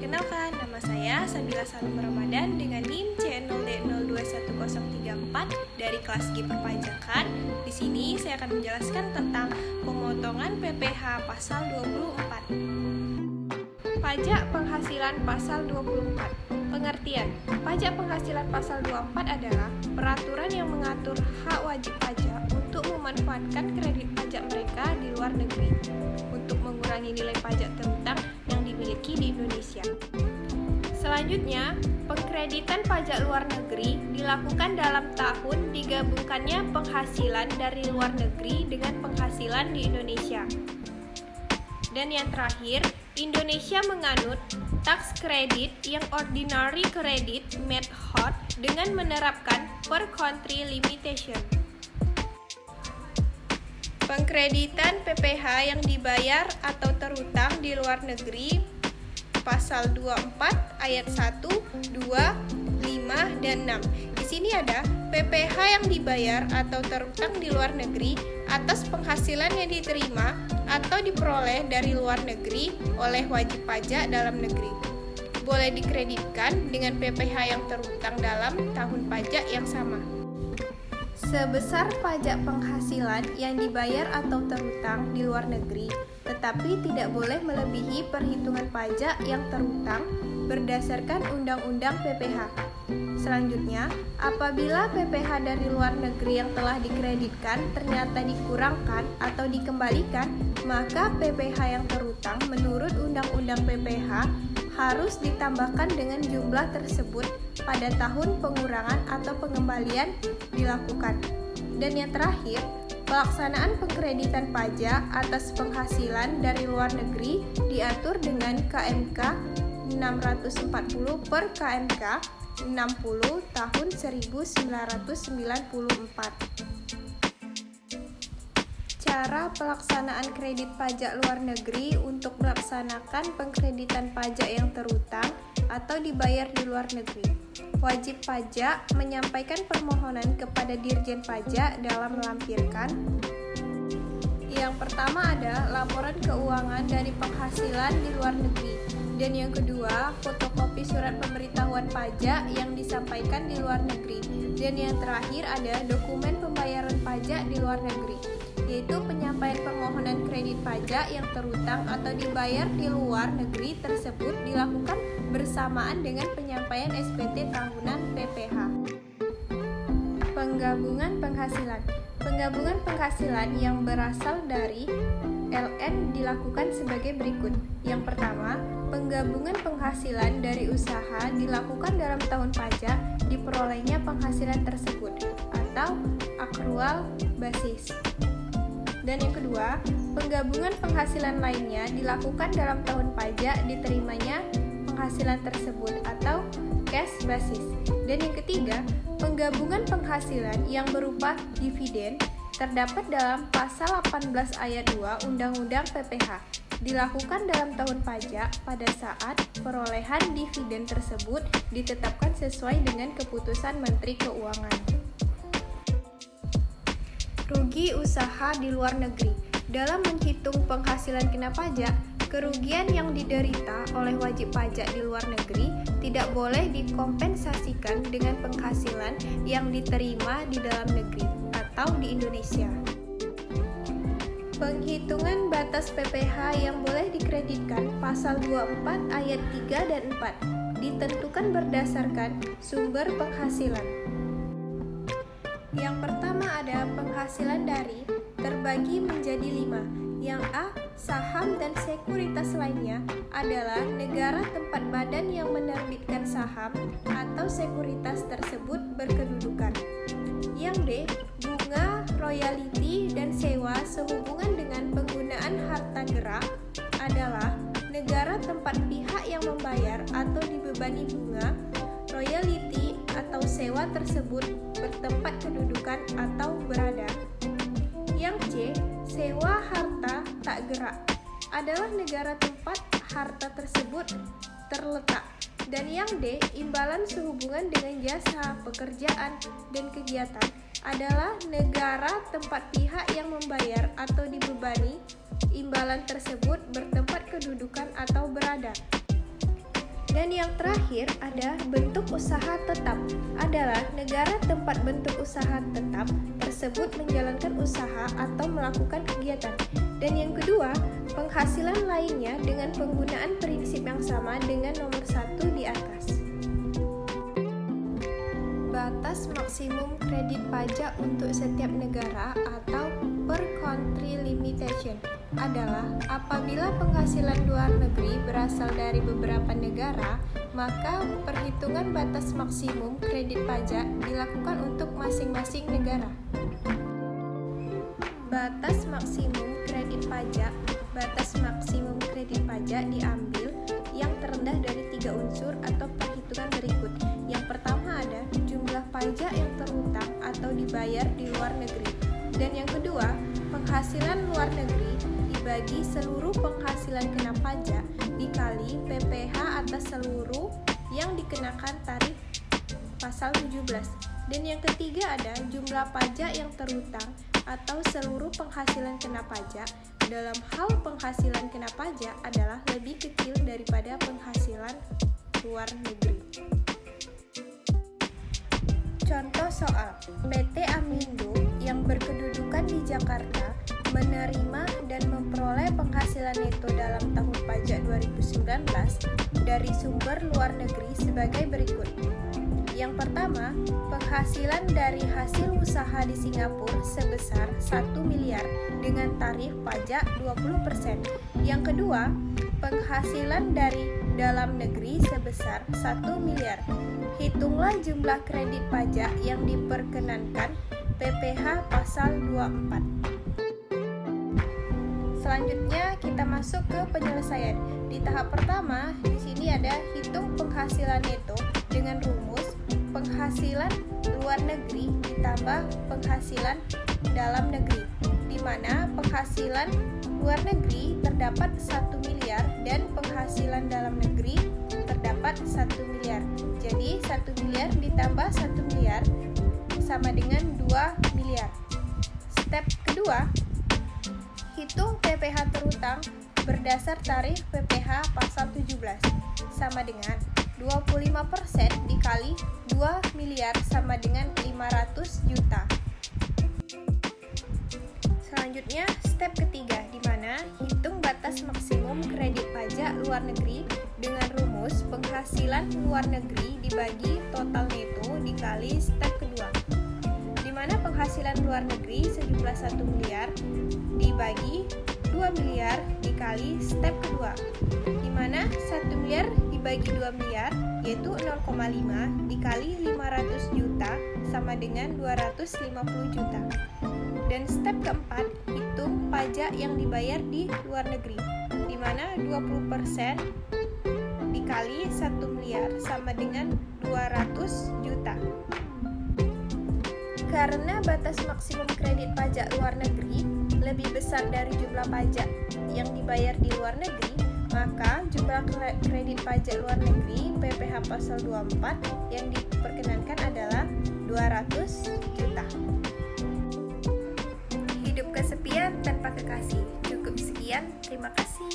Perkenalkan, nama saya Sabila Salim Ramadan dengan NIM C0D021034 dari kelas G Perpajakan. Di sini saya akan menjelaskan tentang pemotongan PPh pasal 24. Pajak penghasilan pasal 24. Pengertian, pajak penghasilan pasal 24 adalah peraturan yang mengatur hak wajib pajak untuk memanfaatkan kredit pajak mereka di luar negeri untuk mengurangi nilai pajak terutang yang dimiliki di Indonesia. Selanjutnya, pengkreditan pajak luar negeri dilakukan dalam tahun digabungkannya penghasilan dari luar negeri dengan penghasilan di Indonesia. Dan yang terakhir, Indonesia menganut tax credit yang ordinary credit method dengan menerapkan per country limitation. Pengkreditan PPh yang dibayar atau terutang di luar negeri pasal 24 ayat 1, 2, 5, dan 6. Di sini ada PPh yang dibayar atau terutang di luar negeri atas penghasilan yang diterima atau diperoleh dari luar negeri oleh wajib pajak dalam negeri. Boleh dikreditkan dengan PPh yang terutang dalam tahun pajak yang sama. Sebesar pajak penghasilan yang dibayar atau terutang di luar negeri, tetapi tidak boleh melebihi perhitungan pajak yang terutang berdasarkan Undang-Undang PPh. Selanjutnya, apabila PPh dari luar negeri yang telah dikreditkan ternyata dikurangkan atau dikembalikan, maka PPh yang terutang menurut Undang-Undang PPh harus ditambahkan dengan jumlah tersebut pada tahun pengurangan atau pengembalian dilakukan. Dan yang terakhir, pelaksanaan pengkreditan pajak atas penghasilan dari luar negeri diatur dengan KMK 640 per KMK 60 tahun 1994. Cara pelaksanaan kredit pajak luar negeri untuk melaksanakan pengkreditan pajak yang terutang atau dibayar di luar negeri. Wajib pajak menyampaikan permohonan kepada Dirjen Pajak dalam melampirkan. Yang pertama ada laporan keuangan dari penghasilan di luar negeri. Dan yang kedua, fotokopi surat pemberitahuan pajak yang disampaikan di luar negeri. Dan yang terakhir ada dokumen pembayaran pajak di luar negeri, yaitu penyampaian permohonan kredit pajak yang terutang atau dibayar di luar negeri tersebut dilakukan bersamaan dengan penyampaian SPT tahunan PPh. Penggabungan penghasilan. Penggabungan penghasilan yang berasal dari LN dilakukan sebagai berikut. Yang pertama, penggabungan penghasilan dari usaha dilakukan dalam tahun pajak diperolehnya penghasilan tersebut atau akrual basis. Dan yang kedua, penggabungan penghasilan lainnya dilakukan dalam tahun pajak diterimanya penghasilan tersebut atau cash basis. Dan yang ketiga, penggabungan penghasilan yang berupa dividen terdapat dalam pasal 18 ayat 2 Undang-Undang PPh dilakukan dalam tahun pajak pada saat perolehan dividen tersebut ditetapkan sesuai dengan keputusan Menteri Keuangan. Rugi usaha di luar negeri. Dalam menghitung penghasilan kena pajak, kerugian yang diderita oleh wajib pajak di luar negeri tidak boleh dikompensasikan dengan penghasilan yang diterima di dalam negeri atau di Indonesia. Penghitungan batas PPh yang boleh dikreditkan pasal 24 ayat 3 dan 4 ditentukan berdasarkan sumber penghasilan. Yang pertama ada penghasilan dari terbagi menjadi 5. Yang A, saham dan sekuritas lainnya adalah negara tempat badan yang menerbitkan saham atau sekuritas tersebut berkedudukan. Yang D, bunga, royalti, dan sewa sehubungan dengan penggunaan harta gerak adalah negara tempat pihak yang membayar atau dibebani bunga, royalti, atau sewa tersebut bertempat kedudukan atau berada. Yang C, sewa harta tak gerak adalah negara tempat harta tersebut terletak. Dan yang D, imbalan sehubungan dengan jasa, pekerjaan, dan kegiatan adalah negara tempat pihak yang membayar atau dibebani imbalan tersebut bertempat kedudukan atau berada. Dan yang terakhir ada bentuk usaha tetap, adalah negara tempat bentuk usaha tetap tersebut menjalankan usaha atau melakukan kegiatan. Dan yang kedua, penghasilan lainnya dengan penggunaan prinsip yang sama dengan nomor 1 di atas. Batas maksimum kredit pajak untuk setiap negara atau per country limitation adalah apabila penghasilan luar negeri berasal dari beberapa negara, maka perhitungan batas maksimum kredit pajak dilakukan untuk masing-masing negara. Batas maksimum kredit pajak diambil yang terendah dari 3 unsur atau perhitungan berikut. Yang pertama ada jumlah pajak yang terhutang atau dibayar di luar negeri. Dan yang kedua, penghasilan luar negeri dibagi seluruh penghasilan kena pajak dikali PPh atas seluruh yang dikenakan tarif pasal 17. Dan yang ketiga ada jumlah pajak yang terhutang atau seluruh penghasilan kena pajak dalam hal penghasilan kena pajak adalah lebih kecil daripada penghasilan luar negeri. Contoh soal, PT Amindo yang berkedudukan di Jakarta menerima dan memperoleh penghasilan neto dalam tahun pajak 2019 dari sumber luar negeri sebagai berikut. Yang pertama, penghasilan dari hasil usaha di Singapura sebesar 1 miliar dengan tarif pajak 20%. Yang kedua, penghasilan dari dalam negeri sebesar 1 miliar. Hitunglah jumlah kredit pajak yang diperkenankan PPh pasal 24. Selanjutnya kita masuk ke penyelesaian. Di tahap pertama, di sini ada hitung penghasilan neto dengan rumus penghasilan luar negeri ditambah penghasilan dalam negeri, di mana penghasilan luar negeri terdapat 1 miliar dan penghasilan dalam negeri terdapat 1 miliar. Jadi 1 miliar ditambah 1 miliar sama dengan 2 miliar. Step kedua, hitung PPh terhutang berdasar tarif PPh pasal 17 sama dengan 25% dikali 2 miliar sama dengan 500 juta. Selanjutnya step ketiga, di mana hitung batas maksimum kredit pajak luar negeri dengan rumus penghasilan luar negeri dibagi total neto dikali step kedua, di mana penghasilan luar negeri sejumlah 1 miliar dibagi 2 miliar dikali step kedua, di mana 1 miliar dibagi 2 miliar yaitu 0,5 dikali 500 juta sama dengan 250 juta. Dan step keempat, hitung pajak yang dibayar di luar negeri, di mana 20% dikali 1 miliar sama dengan 200 juta. Karena batas maksimum kredit pajak luar negeri lebih besar dari jumlah pajak yang dibayar di luar negeri, maka jumlah kredit pajak luar negeri PPh pasal 24 yang diperkenankan adalah 200 juta. Hidup kesepian tanpa kekasih. Cukup sekian, terima kasih.